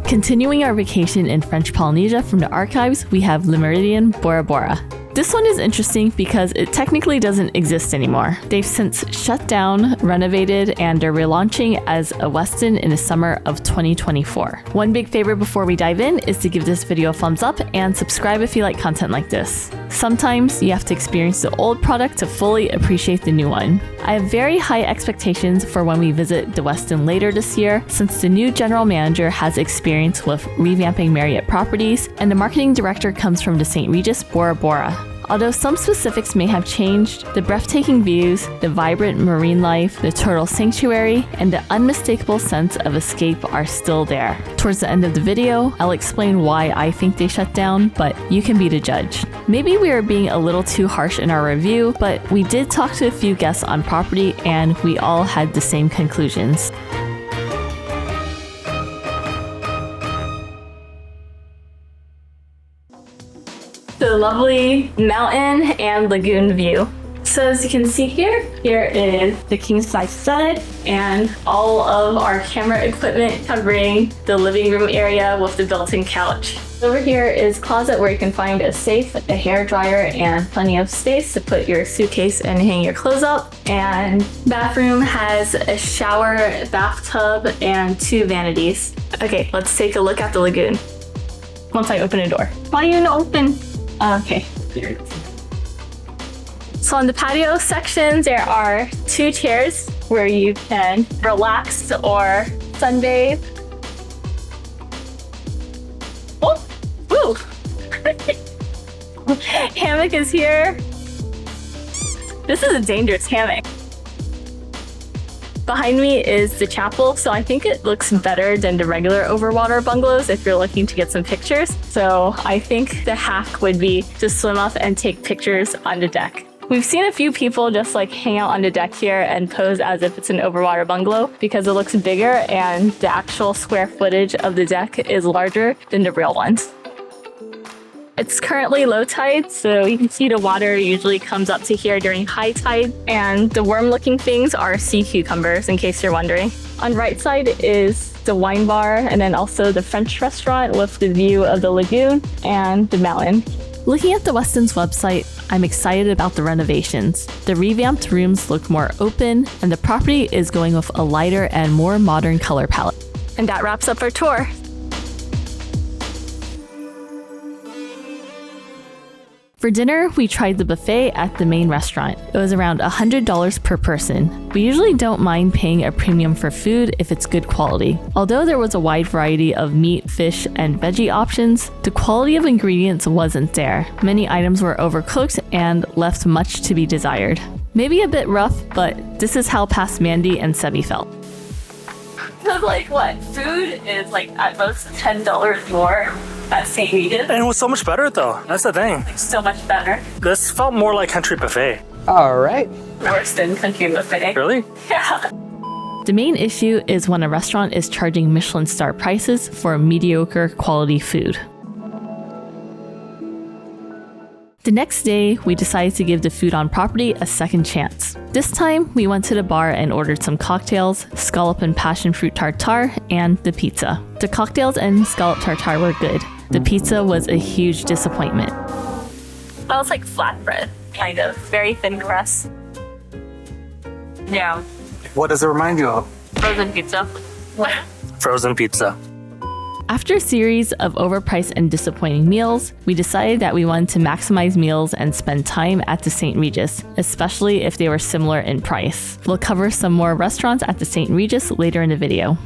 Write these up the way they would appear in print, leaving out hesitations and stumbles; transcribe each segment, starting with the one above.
Continuing our vacation in French Polynesia from the archives, we have Le Meridien Bora Bora. This one is interesting because it technically doesn't exist anymore. They've since shut down, renovated, and are relaunching as a Westin in the summer of 2024. One big favor before we dive in is to give this video a thumbs up and subscribe if you like content like this. Sometimes you have to experience the old product to fully appreciate the new one. I have very high expectations for when we visit the Westin later this year, since the new general manager has experience with revamping Marriott properties, and the marketing director comes from the St. Regis Bora Bora. Although some specifics may have changed, the breathtaking views, the vibrant marine life, the turtle sanctuary, and the unmistakable sense of escape are still there. Towards the end of the video, I'll explain why I think they shut down, but you can be the judge. Maybe we are being a little too harsh in our review, but we did talk to a few guests on property and we all had the same conclusions. The lovely mountain and lagoon view. So as you can see here is the king size bed and all of our camera equipment covering the living room area with the built-in couch. Over here is closet where you can find a safe, a hair dryer, and plenty of space to put your suitcase and hang your clothes up. And bathroom has a shower, bathtub, and 2 vanities. Okay, let's take a look at the lagoon. Once I open a door. Why are you not open? Okay. So on the patio section, there are 2 chairs where you can relax or sunbathe. Oh, woo! Hammock is here. This is a dangerous hammock. Behind me is the chapel, so I think it looks better than the regular Overwater bungalows if you're looking to get some pictures. So I think the hack would be to swim up and take pictures on the deck. We've seen a few people just like hang out on the deck here and pose as if it's an Overwater bungalow because it looks bigger and the actual square footage of the deck is larger than the real ones. It's currently low tide, so you can see the water usually comes up to here during high tide, and the worm-looking things are sea cucumbers, in case you're wondering. On the right side is the wine bar, and then also the French restaurant with the view of the lagoon and the mountain. Looking at the Westin's website, I'm excited about the renovations. The revamped rooms look more open, and the property is going with a lighter and more modern color palette. And that wraps up our tour. For dinner, we tried the buffet at the main restaurant. It was around $100 per person. We usually don't mind paying a premium for food if it's good quality. Although there was a wide variety of meat, fish, and veggie options, the quality of ingredients wasn't there. Many items were overcooked and left much to be desired. Maybe a bit rough, but this is how past Mandy and Sebi felt. Because like what? Food is like at most $10 more at St. Regis. And it was so much better though. That's the thing. Like so much better. This felt more like country buffet. All right. Worse than country buffet. Really? Yeah. The main issue is when a restaurant is charging Michelin star prices for mediocre quality food. The next day, we decided to give the food on property a second chance. This time, we went to the bar and ordered some cocktails, scallop and passion fruit tartare, and the pizza. The cocktails and scallop tartare were good. The pizza was a huge disappointment. That was like flatbread, kind of. Very thin crust. Yeah. What does it remind you of? Frozen pizza. Frozen pizza. After a series of overpriced and disappointing meals, we decided that we wanted to maximize meals and spend time at the St. Regis, especially if they were similar in price. We'll cover some more restaurants at the St. Regis later in the video.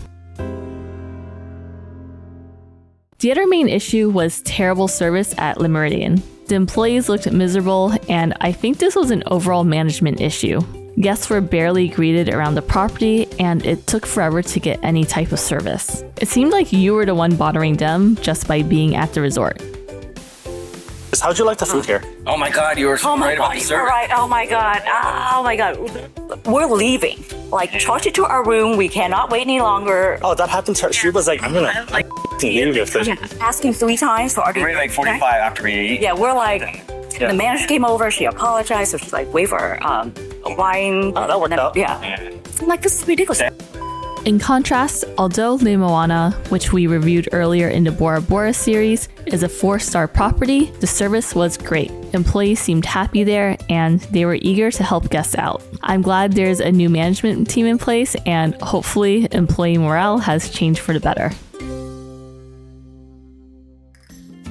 The other main issue was terrible service at Le Meridien. The employees looked miserable, and I think this was an overall management issue. Guests were barely greeted around the property, and it took forever to get any type of service. It seemed like you were the one bothering them just by being at the resort. How'd you like the food here? Oh my God, you were so right about the service. Right. Oh my God. Oh my God. We're leaving. Like, charge it to our room. We cannot wait any longer. Oh, that happened to her. She was like, I'm gonna leave if this. Asking 3 times for our We're like 45 after we eat. Yeah, we're like, the manager came over. She apologized. So she's like, wait for wine. Oh, that worked out. Yeah. I'm like, this is ridiculous. In contrast, although Le Moana, which we reviewed earlier in the Bora Bora series, is a 4-star property, the service was great. Employees seemed happy there and they were eager to help guests out. I'm glad there's a new management team in place and hopefully employee morale has changed for the better.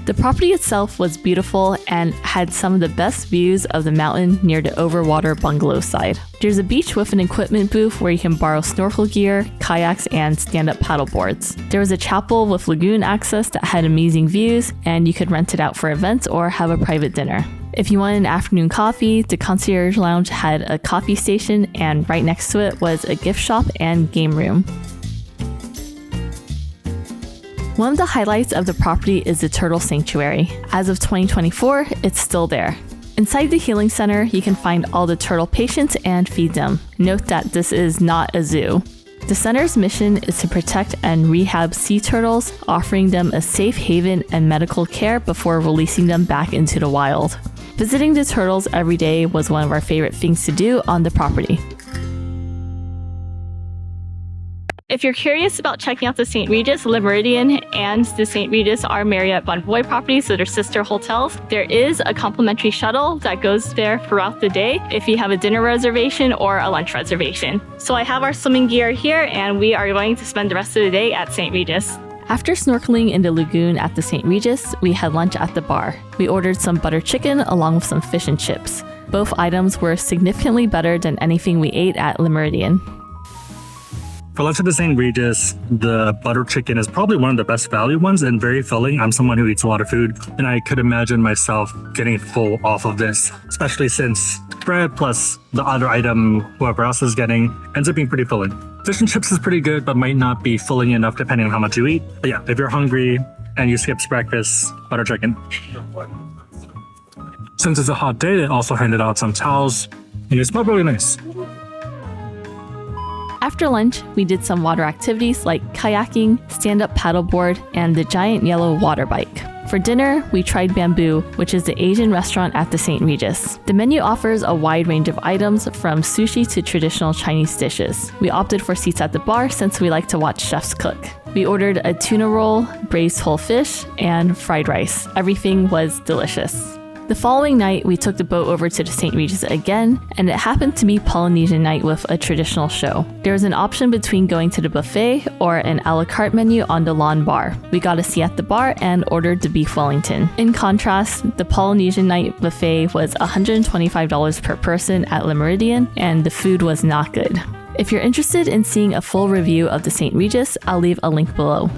The property itself was beautiful and had some of the best views of the mountain near the Overwater Bungalow side. There's a beach with an equipment booth where you can borrow snorkel gear, kayaks, and stand-up paddle boards. There was a chapel with lagoon access that had amazing views, and you could rent it out for events or have a private dinner. If you wanted an afternoon coffee, the concierge lounge had a coffee station, and right next to it was a gift shop and game room. One of the highlights of the property is the turtle sanctuary. As of 2024, it's still there. Inside the healing center, you can find all the turtle patients and feed them. Note that this is not a zoo. The center's mission is to protect and rehab sea turtles, offering them a safe haven and medical care before releasing them back into the wild. Visiting the turtles every day was one of our favorite things to do on the property. If you're curious about checking out the St. Regis, Le Meridien, and the St. Regis are Marriott Bonvoy properties, so they're sister hotels. There is a complimentary shuttle that goes there throughout the day if you have a dinner reservation or a lunch reservation. So I have our swimming gear here, and we are going to spend the rest of the day at St. Regis. After snorkeling in the lagoon at the St. Regis, we had lunch at the bar. We ordered some butter chicken along with some fish and chips. Both items were significantly better than anything we ate at Le Meridien. For lunch at the St. Regis, the butter chicken is probably one of the best value ones and very filling. I'm someone who eats a lot of food, and I could imagine myself getting full off of this, especially since bread plus the other item whoever else is getting ends up being pretty filling. Fish and chips is pretty good, but might not be filling enough depending on how much you eat. But yeah, if you're hungry and you skip breakfast, butter chicken. Since it's a hot day, they also handed out some towels, and it smelled really nice. After lunch, we did some water activities like kayaking, stand-up paddleboard, and the giant yellow water bike. For dinner, we tried Bamboo, which is the Asian restaurant at the St. Regis. The menu offers a wide range of items from sushi to traditional Chinese dishes. We opted for seats at the bar since we like to watch chefs cook. We ordered a tuna roll, braised whole fish, and fried rice. Everything was delicious. The following night, we took the boat over to the St. Regis again, and it happened to be Polynesian night with a traditional show. There was an option between going to the buffet or an a la carte menu on the lawn bar. We got a seat at the bar and ordered the beef Wellington. In contrast, the Polynesian night buffet was $125 per person at Le Meridien, and the food was not good. If you're interested in seeing a full review of the St. Regis, I'll leave a link below.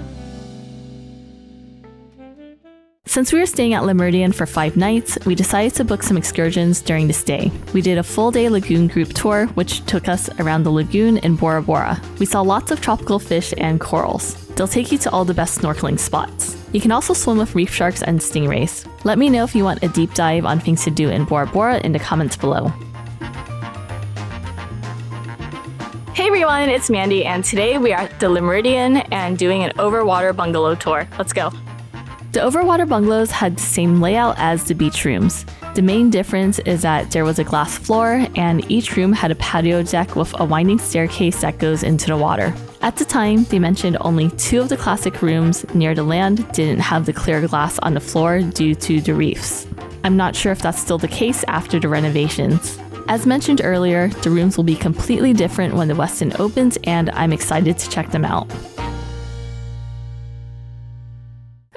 Since we were staying at Le Meridien for 5 nights, we decided to book some excursions during the stay. We did a full-day lagoon group tour, which took us around the lagoon in Bora Bora. We saw lots of tropical fish and corals. They'll take you to all the best snorkeling spots. You can also swim with reef sharks and stingrays. Let me know if you want a deep dive on things to do in Bora Bora in the comments below. Hey everyone, it's Mandy, and today we are at the Le Meridien and doing an Overwater Bungalow tour. Let's go. The Overwater bungalows had the same layout as the beach rooms. The main difference is that there was a glass floor and each room had a patio deck with a winding staircase that goes into the water. At the time, they mentioned only 2 of the classic rooms near the land didn't have the clear glass on the floor due to the reefs. I'm not sure if that's still the case after the renovations. As mentioned earlier, the rooms will be completely different when the Westin opens, and I'm excited to check them out.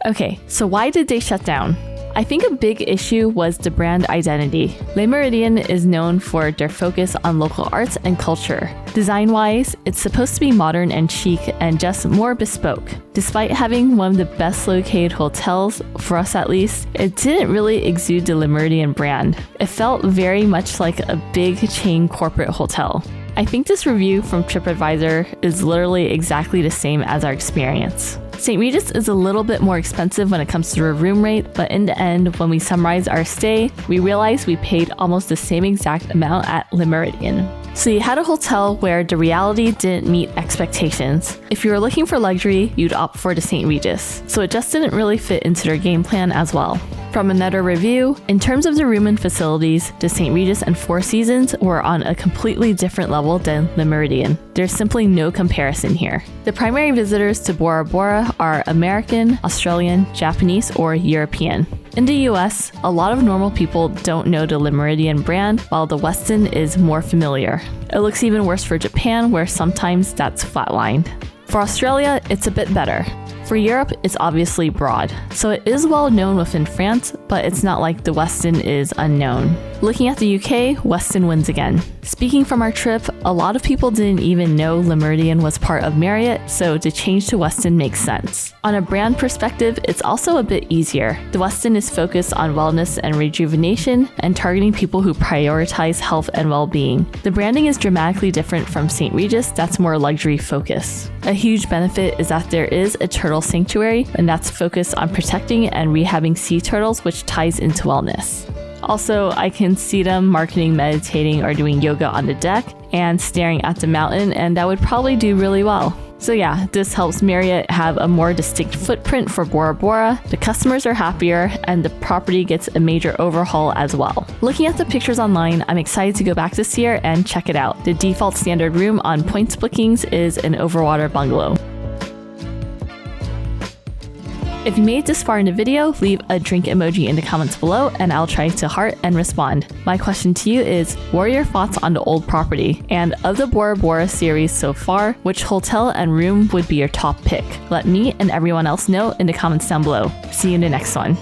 Okay, so why did they shut down? I think a big issue was the brand identity. Le Meridien is known for their focus on local arts and culture. Design-wise, it's supposed to be modern and chic and just more bespoke. Despite having one of the best located hotels, for us at least, it didn't really exude the Le Meridien brand. It felt very much like a big chain corporate hotel. I think this review from TripAdvisor is literally exactly the same as our experience. St. Regis is a little bit more expensive when it comes to a room rate, but in the end, when we summarize our stay, we realized we paid almost the same exact amount at Le Meridien. So you had a hotel where the reality didn't meet expectations. If you were looking for luxury, you'd opt for the St. Regis. So it just didn't really fit into their game plan as well. From another review, in terms of the room and facilities, the St. Regis and Four Seasons were on a completely different level than the Meridien. There's simply no comparison here. The primary visitors to Bora Bora are American, Australian, Japanese, or European. In the US, a lot of normal people don't know the Le Meridien brand, while the Westin is more familiar. It looks even worse for Japan, where sometimes that's flatlined. For Australia, it's a bit better. For Europe, it's obviously broad, so it is well known within France, but it's not like the Westin is unknown. Looking at the UK, Westin wins again. Speaking from our trip, a lot of people didn't even know Le Meridien was part of Marriott, so to change to Westin makes sense. On a brand perspective, it's also a bit easier. The Westin is focused on wellness and rejuvenation and targeting people who prioritize health and well-being. The branding is dramatically different from St. Regis, that's more luxury focused. A huge benefit is that there is a turtle sanctuary, and that's focused on protecting and rehabbing sea turtles, which ties into wellness. Also, I can see them marketing meditating or doing yoga on the deck and staring at the mountain, and that would probably do really well. So yeah, this helps Marriott have a more distinct footprint for Bora Bora, the customers are happier, and the property gets a major overhaul as well. Looking at the pictures online, I'm excited to go back this year and check it out. The default standard room on points bookings is an Overwater bungalow. If you made it this far in the video, leave a drink emoji in the comments below and I'll try to heart and respond. My question to you is, what are your thoughts on the old property? And of the Bora Bora series so far, which hotel and room would be your top pick? Let me and everyone else know in the comments down below. See you in the next one.